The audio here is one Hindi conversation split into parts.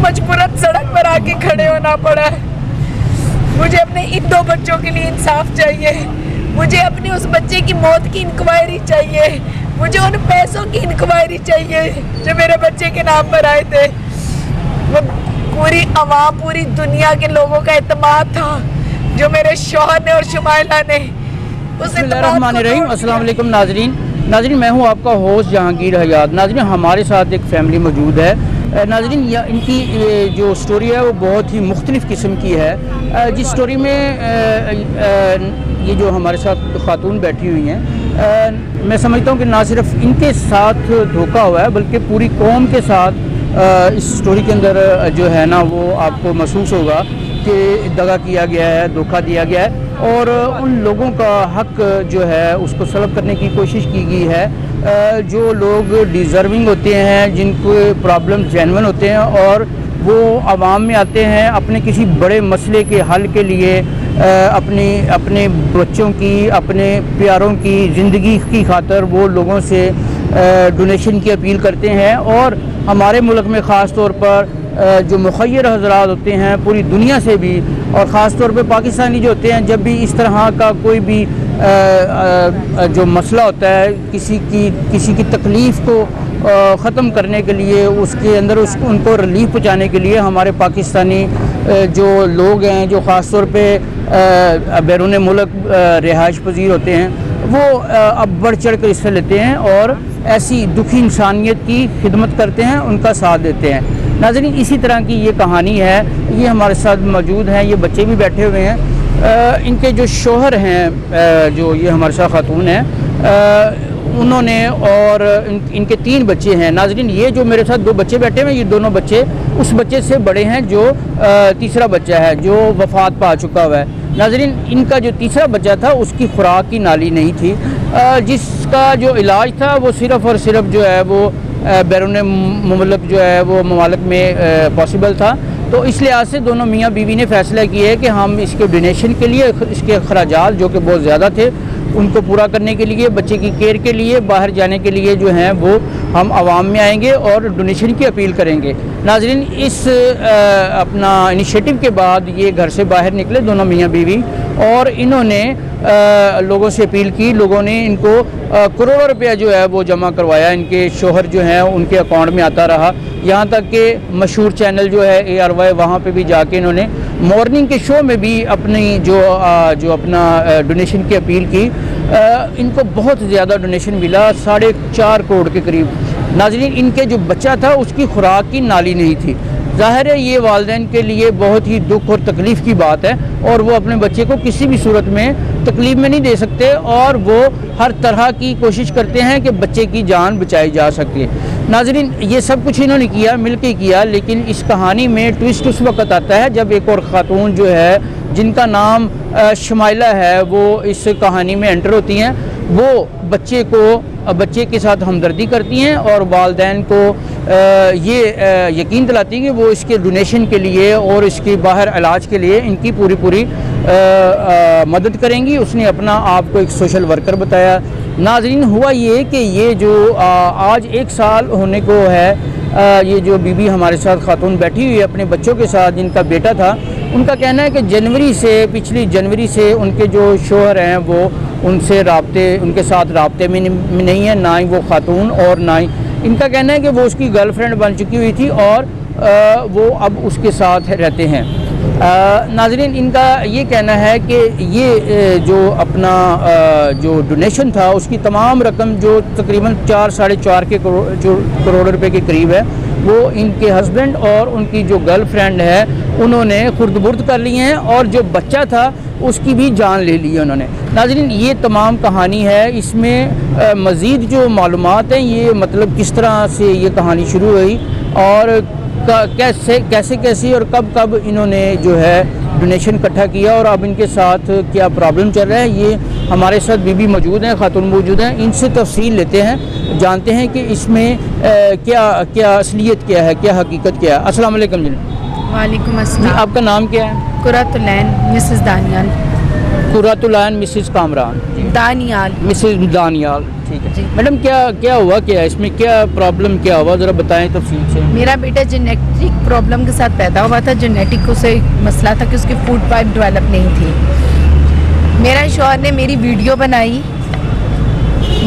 मजबूरन सड़क पर आके खड़े होना पड़ा है। मुझे अपने इन 2 बच्चों के लिए इंसाफ चाहिए। मुझे अपने उस बच्चे की मौत की इंक्वायरी चाहिए। मुझे उन पैसों की इंक्वायरी चाहिए जो मेरे बच्चे के नाम पर आए थे। वो पूरी आवाम, पूरी दुनिया के लोगों का एतमाद था जो मेरे शौहर ने और शुमाइला ने उस बिस्मिल्लाहिर्रहमानिर्रहीम। अस्सलाम वालेकुम नाजरीन, मैं हूं आपका होस्ट जहांगीर हयात। नाजरीन, हमारे साथ एक फ़ैमिली मौजूद है। नाजरीन, इनकी जो स्टोरी है वो बहुत ही मुख्तलिफ़ किस्म की है। जिस स्टोरी में ये जो हमारे साथ खातून बैठी हुई हैं, मैं समझता हूँ कि ना सिर्फ इनके साथ धोखा हुआ है बल्कि पूरी कौम के साथ इस स्टोरी के अंदर जो है ना वो आपको महसूस होगा कि दगा किया गया है, धोखा दिया गया है और उन लोगों का हक जो है उसको सल्ब करने की कोशिश की गई है। जो लोग डिज़र्विंग होते हैं, जिनको प्रॉब्लम जेन्युइन होते हैं और वो आवाम में आते हैं अपने किसी बड़े मसले के हल के लिए, अपने बच्चों की, अपने प्यारों की ज़िंदगी की खातर वो लोगों से डोनेशन की अपील करते हैं। और हमारे मुल्क में ख़ास तौर पर जो मुखय्यर हज़रात होते हैं पूरी दुनिया से भी, और ख़ास तौर पे पाकिस्तानी जो होते हैं, जब भी इस तरह का कोई भी जो मसला होता है, किसी की तकलीफ़ को ख़त्म करने के लिए, उसके अंदर उनको रिलीफ पहुँचाने के लिए हमारे पाकिस्तानी जो लोग हैं, जो ख़ास तौर पे बैरून मुल्क रिहाइश पजीर होते हैं, वो अब बढ़ चढ़ कर हिस्सा लेते हैं और ऐसी दुखी इंसानियत की खिदमत करते हैं, उनका साथ देते हैं। नाज़रीन, इसी तरह की ये कहानी है, ये हमारे साथ मौजूद हैं। ये बच्चे भी बैठे हुए हैं। इनके जो शौहर हैं, जो ये हमारे साथ खातून हैं, उन्होंने और इनके 3 बच्चे हैं। नाज़रीन, ये जो मेरे साथ 2 बच्चे बैठे हुए हैं, ये दोनों बच्चे उस बच्चे से बड़े हैं जो तीसरा बच्चा है जो वफ़ात पा चुका हुआ है। नाज़रीन, इनका जो तीसरा बच्चा था उसकी खुराक की नाली नहीं थी, जिसका जो इलाज था वो सिर्फ़ और सिर्फ जो है वो बैरून मुल्क जो है वो ममालिक में पॉसिबल था। तो इस लिहाज से दोनों मियाँ बीवी ने फ़ैसला किया है कि हम इसके डोनेशन के लिए, इसके अखराजात जो कि बहुत ज़्यादा थे, उनको पूरा करने के लिए, बच्चे की केयर के लिए, बाहर जाने के लिए जो हैं वो हम आवाम में आएंगे और डोनेशन की अपील करेंगे। नाज़रीन, इस अपना इनिशिएटिव के बाद ये घर से बाहर निकले दोनों मियाँ बीवी और इन्होंने लोगों से अपील की। लोगों ने इनको करोड़ों रुपया जो है वो जमा करवाया। इनके शौहर जो हैं उनके अकाउंट में आता रहा, यहाँ तक कि मशहूर चैनल जो है ARY, वहाँ पे भी जाके इन्होंने मॉर्निंग के शो में भी अपनी जो अपना डोनेशन की अपील की। इनको बहुत ज़्यादा डोनेशन मिला, 4.5 करोड़ के करीब। नाज़रीन, इनके जो बच्चा था उसकी खुराक की नाली नहीं थी। ज़ाहिर है ये वालिदैन के लिए बहुत ही दुख और तकलीफ़ की बात है और वो अपने बच्चे को किसी भी सूरत में तकलीफ़ में नहीं दे सकते और वो हर तरह की कोशिश करते हैं कि बच्चे की जान बचाई जा सके। नाज़रीन, ये सब कुछ इन्होंने किया, मिल के किया, लेकिन इस कहानी में ट्विस्ट उस वक्त आता है जब एक और ख़ातून जो है जिनका नाम शुमाइला है वो इस कहानी में एंटर होती हैं। वो बच्चे के साथ हमदर्दी करती हैं और वालिदैन को ये यकीन दिलाती हैं कि वो इसके डोनेशन के लिए और इसके बाहर इलाज के लिए इनकी पूरी मदद करेंगी। उसने अपना आप को एक सोशल वर्कर बताया। नाज़रीन, हुआ ये कि ये जो आज 1 साल होने को है, ये जो बीबी हमारे साथ खातून बैठी हुई है अपने बच्चों के साथ, जिनका बेटा था, उनका कहना है कि पिछली जनवरी से उनके जो शौहर हैं वो उनके साथ राब्ते में नहीं है, ना ही वो खातून और ना ही इनका कहना है कि वो उसकी गर्लफ्रेंड बन चुकी हुई थी और वो अब उसके साथ रहते हैं। नाज़रीन, इनका ये कहना है कि ये जो अपना जो डोनेशन था उसकी तमाम रकम जो तकरीबन 4-4.5 करोड़ रुपए के करीब है, वो इनके हस्बैंड और उनकी जो गर्लफ्रेंड है उन्होंने खुर्द-बुर्द कर लिए हैं और जो बच्चा था उसकी भी जान ले ली है उन्होंने। नाज़रीन, ये तमाम कहानी है। इसमें मज़ीद जो मालूमात हैं, ये मतलब किस तरह से ये कहानी शुरू हुई और कैसे और कब इन्होंने जो है डोनेशन इकट्ठा किया और अब इनके साथ क्या प्रॉब्लम चल रहा है, ये हमारे साथ बीबी मौजूद हैं, खातून मौजूद हैं। इनसे तफसील लेते हैं, जानते हैं कि इसमें क्या असलियत क्या है, क्या हकीकत क्या है। अस्सलाम वालेकुम जी। वालेकुम अस्सलाम। आपका नाम क्या है? कुरतुलैन मिसेस दानियाल। कुर्रतुल आइन मिसेस कामरान, दानियाल। मिसेस दानियाल, ठीक है जी। मैडम। क्या हुआ, क्या इसमें क्या प्रॉब्लम क्या हुआ, ज़रा बताएं तफसील से। मेरा बेटा जेनेटिक प्रॉब्लम के साथ पैदा हुआ था। जेनेटिक उसे मसला था कि उसकी फूड पाइप डेवलप नहीं थी। मेरा शौहर ने मेरी वीडियो बनाई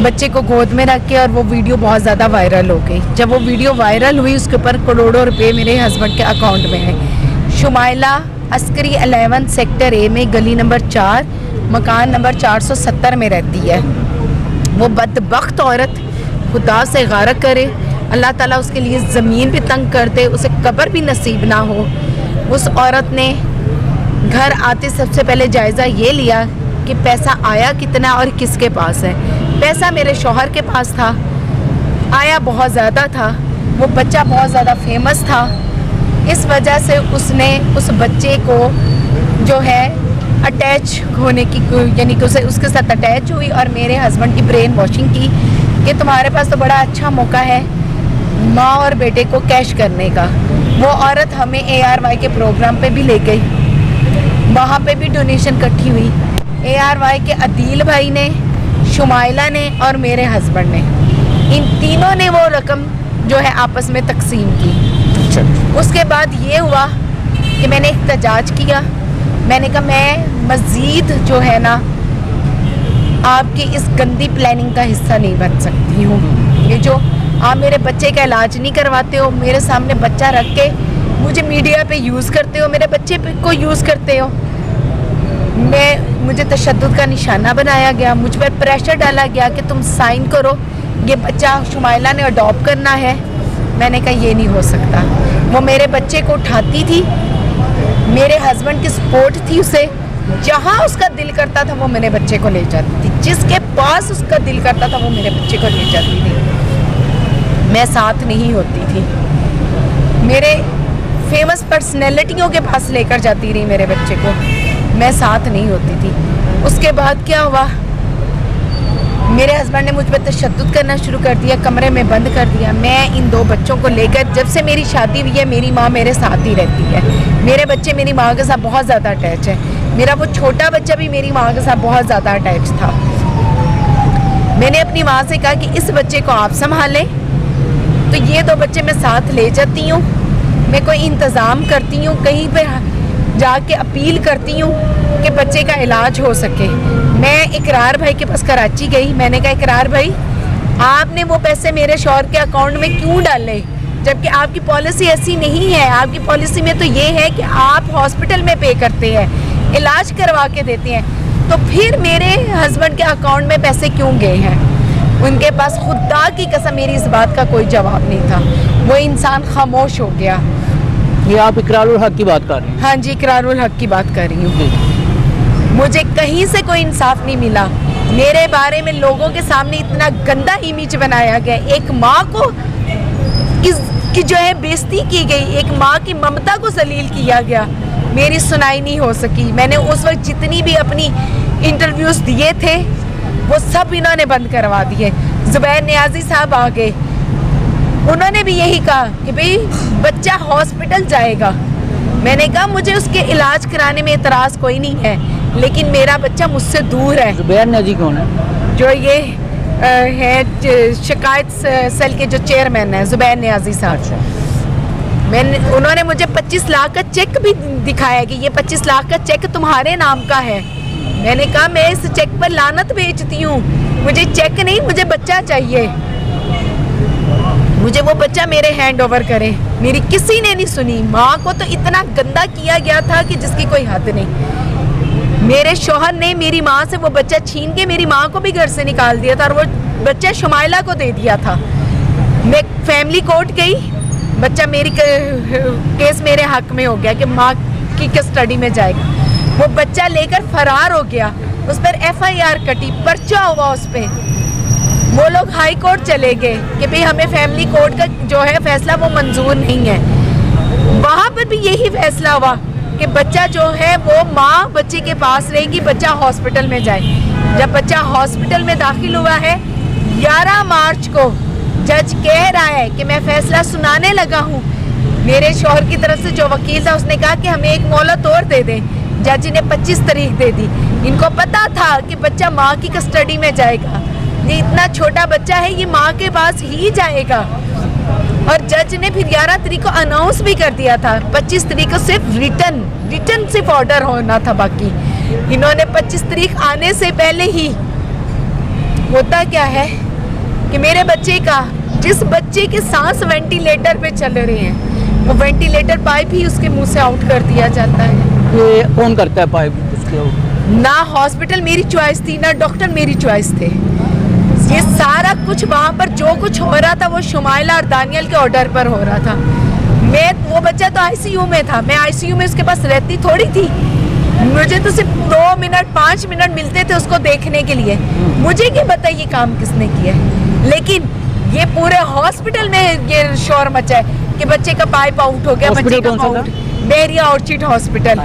बच्चे को गोद में रख के, और वो वीडियो बहुत ज़्यादा वायरल हो गई। जब वो वीडियो वायरल हुई, उसके ऊपर करोड़ों रुपए मेरे हस्बैंड के अकाउंट में है। शुमाइला अस्करी 11 सेक्टर ए में गली नंबर 4 मकान नंबर 470 में रहती है। वो बदबख्त औरत खुदा से गारक करे, अल्लाह ताला उसके लिए ज़मीन भी तंग कर दे, उसे कब्र भी नसीब ना हो। उस औरत ने घर आते सबसे पहले जायज़ा ये लिया कि पैसा आया कितना और किसके पास है। पैसा मेरे शौहर के पास था, आया बहुत ज़्यादा था। वो बच्चा बहुत ज़्यादा फेमस था, इस वजह से उसने उस बच्चे को जो है अटैच होने की, यानी कि उसे उसके साथ अटैच हुई और मेरे हस्बैंड की ब्रेन वॉशिंग की कि तुम्हारे पास तो बड़ा अच्छा मौका है माँ और बेटे को कैश करने का। वो औरत हमें ARY के प्रोग्राम पे भी ले गई, वहाँ पे भी डोनेशन इकट्ठी हुई। ARY के अदील भाई ने, शुमाइला ने और मेरे हस्बैंड ने, इन तीनों ने वो रकम जो है आपस में तकसीम की। उसके बाद ये हुआ कि मैंने एहतजाज किया। मैंने कहा मैं मज़ीद जो है ना आपकी इस गंदी प्लानिंग का हिस्सा नहीं बन सकती हूँ। ये जो आप मेरे बच्चे का इलाज नहीं करवाते हो, मेरे सामने बच्चा रख के मुझे मीडिया पे यूज़ करते हो, मेरे बच्चे को यूज़ करते हो। मुझे तशद्दुद का निशाना बनाया गया, मुझ पर प्रेशर डाला गया कि तुम साइन करो, ये बच्चा शुमाइला ने अडॉप्ट करना है। मैंने कहा ये नहीं हो सकता। वो मेरे बच्चे को उठाती थी, मेरे हस्बैंड की सपोर्ट थी उसे, जहाँ उसका दिल करता था वो मेरे बच्चे को ले जाती थी, जिसके पास उसका दिल करता था वो मेरे बच्चे को ले जाती थी। मैं साथ नहीं होती थी। मेरे फेमस पर्सनैलिटियों के पास लेकर जाती रही मेरे बच्चे को, मैं साथ नहीं होती थी। उसके बाद क्या हुआ, मेरे हस्बैंड ने मुझ पर तशद्दुद करना शुरू कर दिया, कमरे में बंद कर दिया। मैं इन दो बच्चों को लेकर, जब से मेरी शादी हुई है मेरी माँ मेरे साथ ही रहती है। मेरे बच्चे मेरी माँ के साथ बहुत ज़्यादा अटैच है। मेरा वो छोटा बच्चा भी मेरी माँ के साथ बहुत ज़्यादा अटैच था। मैंने अपनी माँ से कहा कि इस बच्चे को आप संभालें, तो ये दो बच्चे मैं साथ ले जाती हूँ, मैं कोई इंतज़ाम करती हूँ, कहीं पे जाके अपील करती हूँ कि बच्चे का इलाज हो सके। मैं इकरार भाई के पास कराची गई। मैंने कहा इकरार भाई, आपने वो पैसे मेरे शौहर के अकाउंट में क्यों डाले, जबकि आपकी पॉलिसी ऐसी नहीं है। आपकी पॉलिसी में तो ये है कि आप हॉस्पिटल में पे करते हैं, इलाज करवा के देते हैं, तो फिर मेरे हस्बैंड के अकाउंट में पैसे क्यों गए हैं? उनके पास खुदा की कसम मेरी इस बात का कोई जवाब नहीं था। वो इंसान खामोश हो गया। ये आप इकरारुल हक की बात कर रहे हैं? हाँ जी, इकरारुल हक की बात कर रही हूँ। मुझे कहीं से कोई इंसाफ नहीं मिला। मेरे बारे में लोगों के सामने इतना गंदा इमेज बनाया गया, एक माँ को की जो है बेइज्जती की गई, एक माँ की ममता को जलील किया गया। मेरी सुनाई नहीं हो सकी। मैंने उस वक्त जितनी भी अपनी इंटरव्यूज़ दिए थे वो सब इन्होंने बंद करवा दिए। जुबैर नियाजी साहब आ गए, उन्होंने भी यही कहा कि भाई बच्चा हॉस्पिटल जाएगा। मैंने कहा मुझे उसके इलाज कराने में एतराज़ कोई नहीं है, लेकिन मेरा बच्चा मुझसे दूर है। जुबैर नियाजी कौन है? जो ये है शिकायत सेल के जो चेयरमैन है, जुबैर नियाजी साहब। उन्होंने मुझे 25 लाख का चेक भी दिखाया कि ये 25 लाख का चेक तुम्हारे नाम का है। मैंने कहा मैं इस चेक पर लानत बेचती हूँ, मुझे चेक नहीं, मुझे बच्चा चाहिए, मुझे वो बच्चा मेरे हैंड ओवर करे। मेरी किसी ने नहीं सुनी। माँ को तो इतना गंदा किया गया था कि जिसकी कोई हद नहीं। मेरे शौहर ने मेरी माँ से वो बच्चा छीन के मेरी माँ को भी घर से निकाल दिया था, और वो बच्चा शुमाइला को दे दिया था। मैं फैमिली कोर्ट गई, बच्चा मेरी केस मेरे हक में हो गया कि माँ की कस्टडी में जाएगा। वो बच्चा लेकर फरार हो गया, उस पर FIR कटी, पर्चा हुआ उस पर। वो लोग हाई कोर्ट चले गए कि भाई हमें फैमिली कोर्ट का जो है फैसला वो मंजूर नहीं है। वहाँ पर भी यही फैसला हुआ कि बच्चा जो है वो माँ बच्चे के पास रहेगी, बच्चा हॉस्पिटल में जाए। जब बच्चा हॉस्पिटल में दाखिल हुआ है 11 मार्च को, जज कह रहा है कि मैं फैसला सुनाने लगा हूँ। मेरे शौहर की तरफ से जो वकील था उसने कहा कि हमें एक मोहलत और दे दें, जज ने 25 तारीख दे दी। इनको पता था कि बच्चा माँ की कस्टडी में जाएगा, ये इतना छोटा बच्चा है, ये माँ के पास ही जाएगा। और जज ने फिर 11 तारीख को अनाउंस भी कर दिया था। 25 तारीख को सिर्फ रिटर्न सिर्फ ऑर्डर होना था बाकी। इन्होंने 25 तारीख आने से पहले ही, होता क्या है कि मेरे बच्चे का, जिस बच्चे के सांस वेंटिलेटर पे चल रहे हैं, वो वेंटिलेटर पाइप ही उसके मुंह से आउट कर दिया जाता है। ये कौन करता है पाइप उसके? ना हॉस्पिटल मेरी चॉइस थी, ना डॉक्टर मेरी चॉइस थे। ये सारा कुछ वहाँ पर जो कुछ हो रहा था वो शुमाइला और दानियल के ऑर्डर पर हो रहा था। वो बच्चा तो आईसीयू में था, मैं आईसीयू में उसके पास रहती थोड़ी थी। मुझे तो सिर्फ 2 मिनट 5 मिनट मिलते थे उसको देखने के लिए। मुझे क्या पता ये काम किसने किया है, लेकिन ये पूरे हॉस्पिटल में ये शोर मचा है कि बच्चे का पाइप आउट हो गया, बच्चे का आउट, बेरिया ऑर्चिड हॉस्पिटल,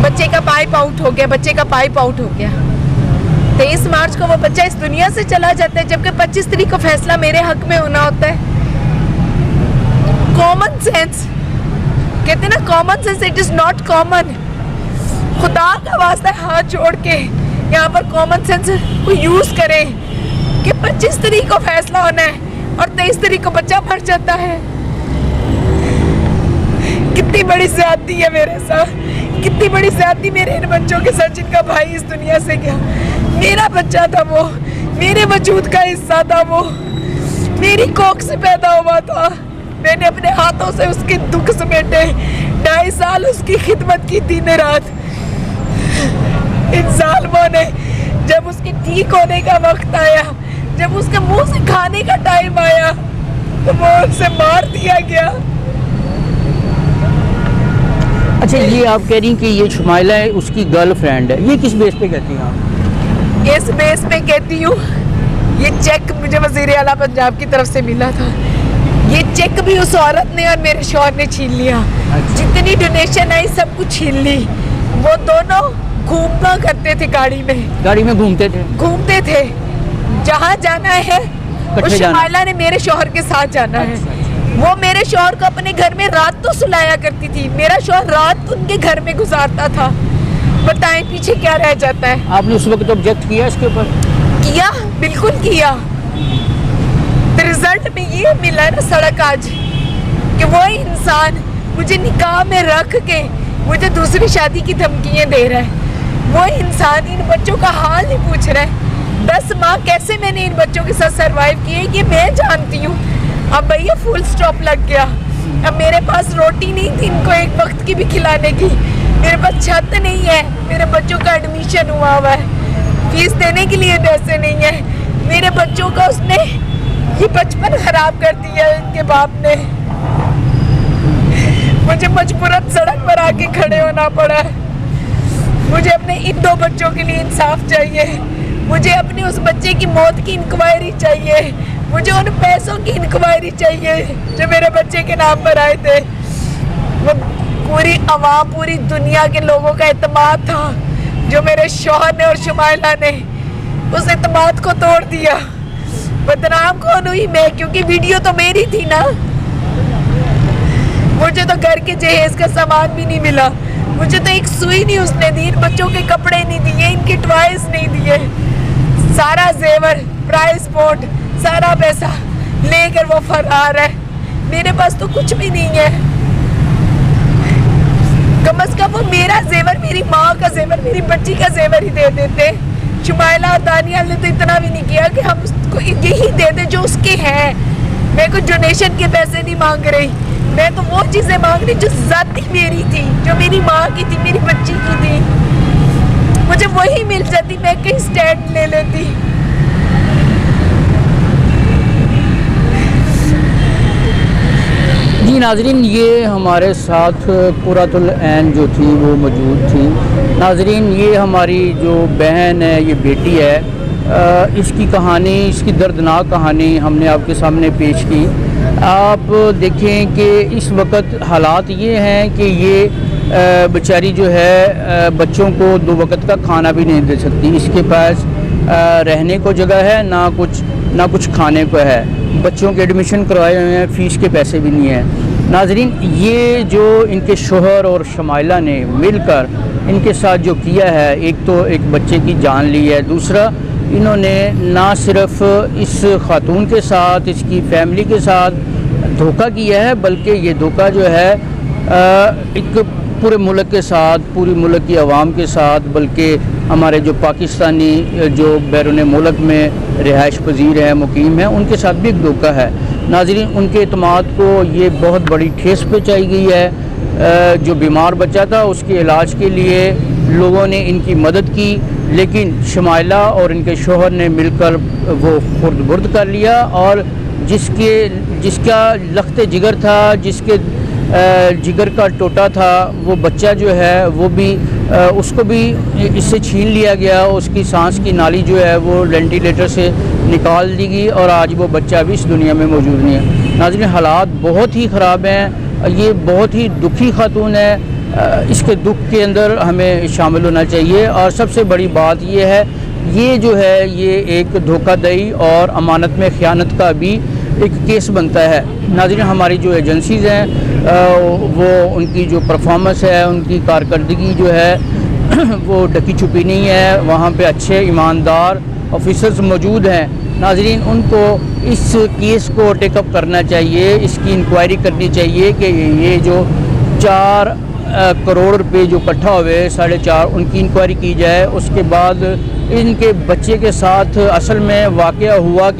बच्चे का पाइप आउट हो गया, बच्चे का पाइप आउट हो गया। 23 मार्च को वो बच्चा इस दुनिया से चला जाता है, जबकि 25 तारीख को फैसला मेरे हक में होना होता है। कॉमन सेंस कहते हैं ना, common sense it is not common. खुदा का वास्ता हाथ जोड़ के यहाँ पर कॉमन सेंस को यूज करें कि 25 तारीख को फैसला होना है और 23 तारीख को बच्चा मर जाता है। कितनी बड़ी ज्यादती है मेरे साथ, कितनी बड़ी ज्यादती मेरे इन बच्चों के साथ जिनका भाई इस दुनिया से गया। मेरा बच्चा था वो, मेरे वजूद का हिस्सा था वो, मेरी कोख से पैदा हुआ था। मैंने अपने हाथों से उसके दुख समेटे, 2.5 साल उसकी खिदमत की दिन रात। इन जालिमों ने जब उसके ठीक होने का वक्त आया, जब उसके मुंह से खाने का टाइम आया, तो वो उसे मार दिया गया। अच्छा, ये आप कह रही हैं कि ये शुमाइला है उसकी गर्लफ्रेंड है, ये किस बेस पे कहती हैं आप? इस बेस पे कहती हूँ, ये चेक मुझे वज़ीर आला पंजाब की तरफ से मिला था। ये चेक भी उस औरत ने और मेरे शौहर ने छीन लिया। जितनी डोनेशन आई सब कुछ छीन ली। वो दोनों घूमना करते थे, गाड़ी में घूमते थे। जहाँ जाना है वो शुमाइला ने मेरे शौहर के साथ जाना है। वो मेरे शौहर को अपने घर में रात तो सुलाया करती थी, मेरा शौहर रात उनके घर में गुजारता था। बताएं पीछे क्या रह जाता है। आपने उस वक्त ऑब्जेक्ट किया इसके ऊपर? किया, बिल्कुल किया। रिजल्ट में ये मिला ना सड़क आज कि वो इंसान मुझे निकाह में रख के मुझे दूसरी शादी की धमकियां दे रहा है। वो इंसान इन बच्चों का हाल नहीं पूछ रहा है। 10 माह कैसे मैंने इन बच्चों के साथ सरवाइव किए ये मैं जानती हूँ। अब भैया फुल स्टॉप लग गया। अब मेरे पास रोटी नहीं थी इनको एक वक्त की भी खिलाने की, मेरे पास छत नहीं है, मेरे बच्चों का एडमिशन हुआ है, फीस देने के लिए पैसे नहीं है। मेरे बच्चों का उसने ये बचपन खराब कर दिया इनके बाप ने। मुझे मजबूरन सड़क पर आके खड़े होना पड़ा। मुझे अपने इन 2 बच्चों के लिए इंसाफ चाहिए। मुझे अपने उस बच्चे की मौत की इंक्वायरी चाहिए। मुझे उन पैसों की इंक्वायरी चाहिए जो मेरे बच्चे के नाम पर आए थे। वो पूरी आवाम, पूरी दुनिया के लोगों का एतमाद था जो मेरे शौहर ने और शुमाइला ने उस एतमाद को तोड़ दिया। बदनाम कौन हुई मैं, क्योंकि वीडियो तो मेरी थी ना। मुझे तो घर के जहेज का सामान भी नहीं मिला, मुझे तो एक सुई नहीं उसने दी, इन बच्चों के कपड़े नहीं दिए, इनके टॉयज नहीं दिए। सारा जेवर, प्राइस पोर्ट, सारा पैसा लेकर वो फरार है। मेरे पास तो कुछ भी नहीं है। कम से कम वो मेरा जेवर, मेरी माँ का जेवर, मेरी बच्ची का जेवर ही दे देते। शुमाइला और दानियाल ने तो इतना भी नहीं किया कि हम उसको यही दे दे जो उसके हैं। मैं कुछ डोनेशन के पैसे नहीं मांग रही, मैं तो वो चीज़ें मांग रही जो ज़ाती मेरी थी, जो मेरी माँ की थी, मेरी बच्ची की थी। मुझे वही मिल जाती, मैं कहीं स्टैंड ले लेती। जी नाजरीन, ये हमारे साथ कुर्रतुल ऐन जो थी वो मौजूद थी। नाजरीन, ये हमारी जो बहन है, ये बेटी है, इसकी कहानी, इसकी दर्दनाक कहानी हमने आपके सामने पेश की। आप देखें कि इस वक्त हालात ये हैं कि ये बेचारी जो है बच्चों को 2 वक्त का खाना भी नहीं दे सकती। इसके पास रहने को जगह है ना कुछ खाने को है। बच्चों के एडमिशन करवाए हुए हैं, फ़ीस के पैसे भी नहीं हैं। नाजरीन, ये जो इनके शोहर और शुमाइला ने मिलकर इनके साथ जो किया है, एक तो एक बच्चे की जान ली है, दूसरा इन्होंने ना सिर्फ इस खातून के साथ, इसकी फैमिली के साथ धोखा किया है, बल्कि ये धोखा जो है एक पूरे मुल्क के साथ, पूरी मुल्क की आवाम के साथ, बल्कि हमारे जो पाकिस्तानी जो बैरून मुल्क में रिहाइश पजीर हैं, मुकीम हैं, उनके साथ भी एक धोखा है। नाज़रीन, उनके एतमाद को ये बहुत बड़ी ठेस पहुँचाई गई है। जो बीमार बच्चा था उसके इलाज के लिए लोगों ने इनकी मदद की, लेकिन शमाइला और इनके शोहर ने मिलकर वो खुर्द बुर्द कर लिया, और जिसका लख्त जिगर था, जिसके जिगर का टोटा था, वो बच्चा जो है वो भी उसको भी इससे छीन लिया गया। उसकी सांस की नाली जो है वो वेंटिलेटर से निकाल दी गई, और आज वो बच्चा भी इस दुनिया में मौजूद नहीं है। नाज़रीन, हालात बहुत ही ख़राब हैं। ये बहुत ही दुखी खातून है। इसके दुख के अंदर हमें शामिल होना चाहिए। और सबसे बड़ी बात ये है, ये जो है ये एक धोखाधड़ी और अमानत में ख़यानत का भी एक केस बनता है। नाज़रीन, हमारी जो एजेंसीज़ हैं वो उनकी जो परफॉर्मेंस है, उनकी कारकर्दगी जो है वो ढकी छुपी नहीं है। वहाँ पे अच्छे ईमानदार ऑफिसर्स मौजूद हैं। नाज़रीन, उनको इस केस को टेकअप करना चाहिए, इसकी इंक्वायरी करनी चाहिए कि ये जो 4 करोड़ रुपए जो इकट्ठा हुए 4.5, उनकी इंक्वायरी की जाए। उसके बाद इनके बच्चे के साथ असल में वाक़या हुआ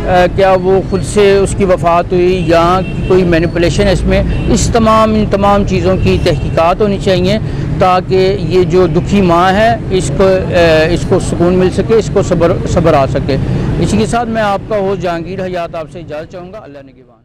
क्या वो खुद से उसकी वफ़ात हुई या कोई मैनिपुलेशन है इसमें, इन तमाम चीज़ों की तहकीकात होनी चाहिए, ताकि ये जो दुखी माँ है इसको सुकून मिल सके, इसको सब्र आ सके। इसी के साथ मैं आपका होस्ट जहांगीर हयात आपसे इजाज़त चाहूँगा। अल्लाह निगहबान।